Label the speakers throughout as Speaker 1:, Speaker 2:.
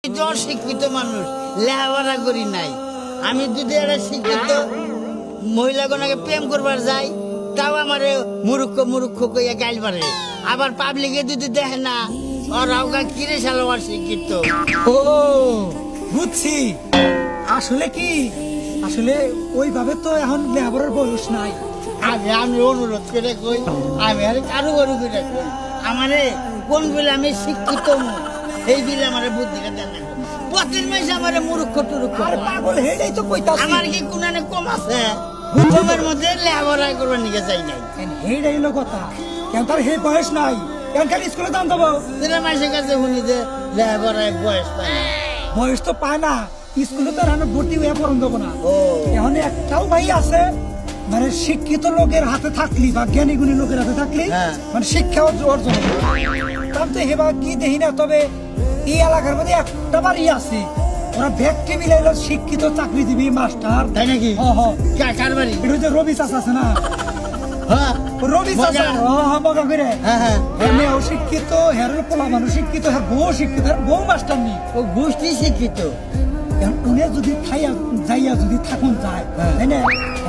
Speaker 1: শিক্ষিত মানুষ লেখাপড়া করি নাই। আমি যদি একটা শিক্ষিত মহিলাগণকে প্রেম করবার যাই, তাও আমার মুরুক্ষ মুরুক্ষ কইয়া গাইল পারে। আবার পাবলিকে যদি দেখে না ওরাও কিরে সালোয়ার শিক্ষিত।
Speaker 2: ও বুঝছি। আসলে কি আসলে ওইভাবে তো এখন লেখাপড়ার বয়স নাই।
Speaker 1: আমি অনুরোধ করে কই, আমি আর কারো গরু করে কই, আমারে কোন বলে আমি শিক্ষিত এই বিলে আমার বুদ্ধিটা দেন না। প্রতিদিন মাসে আমার মুরুক্ষ টুরুক্ষ
Speaker 2: আর পাগল হেডেই তো কইতাছি।
Speaker 1: আমার কি কোনানে কম আছে? কমের মধ্যে লেখাপড়া করবার নিকে চাই নাই।
Speaker 2: হেডেই হলো কথা। কেন তার হে বয়স নাই, কেন খালি স্কুলে দাম দেবো?
Speaker 1: সেটা মাসের কাছে শুনি যে লেখাপড়ায় বয়স পায় না।
Speaker 2: বয়স তো পায় না, স্কুলে তো রান্না ভর্তি হয়ে পড়ন দেবো না।
Speaker 1: ও
Speaker 2: এখন একটাও ভাই আছে মানে শিক্ষিত লোকের হাতে থাকলি বা জ্ঞানী গুণী লোকের হাতে থাকলি
Speaker 1: হ্যাঁ।
Speaker 2: মানে শিক্ষা অর্জন তার তো হেবা কি দেখি না। তবে এই এলাকার মধ্যে একটা বাড়ি আছে, ওরা ব্যক্তি মিলে শিক্ষিত চাকরিজীবী মাস্টার।
Speaker 1: তাই নাকি? কার বাড়ি?
Speaker 2: এটা হচ্ছে রবি চাষা আছে না,
Speaker 1: হ্যাঁ
Speaker 2: রবি চাষা মগা করে
Speaker 1: হ্যাঁ।
Speaker 2: মেয়েও শিক্ষিত, হেরো পোলা মানুষ শিক্ষিত, হ্যাঁ বউ শিক্ষিত, বউ মাস্টার নি।
Speaker 1: ও গোষ্ঠী শিক্ষিত।
Speaker 2: উনি যদি খাইয়া যাইয়া যদি থাকুন যায়, তাই না,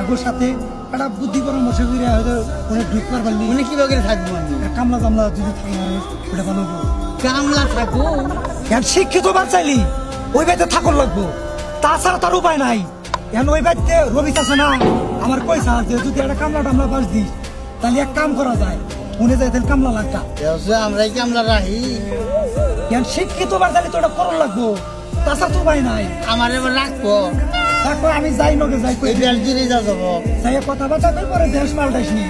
Speaker 2: এগোর সাথে একটা বুদ্ধি পরামর্শ করে হয়তো উনি ঢুকবার পারলি।
Speaker 1: উনি কিভাবে থাকবো? আমি
Speaker 2: কামলা জামলা যদি থাকে ওটা ভালো হবো।
Speaker 1: কামলা থাকবো?
Speaker 2: এখন শিক্ষিত বাচ্চাইলি ওই বাড়িতে থাকুন লাগবো, তাছাড়া তার উপায় নাই। এখন ওই বাড়িতে রবি চাষে না আমার পয়সা আছে, যদি একটা কামলা টামলা বাস দিস তাহলে এক কাম করা যায়, উনি যাই তাহলে কামলা লাগটা।
Speaker 1: আমরাই কামলা রাখি।
Speaker 2: এখন শিক্ষিত বাচ্চাইলি তো ওটা করুন লাগবো, তাছাড়া তো উপায় নাই।
Speaker 1: আমার এবার রাখবো।
Speaker 2: তারপর আমি যাই নগে যাই কই
Speaker 1: এই জুড়ে যা যাবো।
Speaker 2: যাই কথাবার্তা কই পরে দেশ পাল্টাইস নি।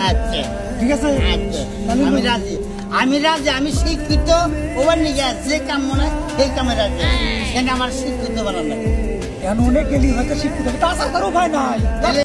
Speaker 1: আচ্ছা
Speaker 2: ঠিক আছে,
Speaker 1: আচ্ছা,
Speaker 2: তাহলে
Speaker 1: আমি রাজি। আমি রাজি, আমি শিক্ষিত। ওবার নিকে যে কাম মনে হয় সেই কামে রাজি। সেটা আমার শিক্ষিত বানানো।
Speaker 2: এখন অনেক গেলি হয়তো শিক্ষিত, তাছাড়া তার উপায় নাই।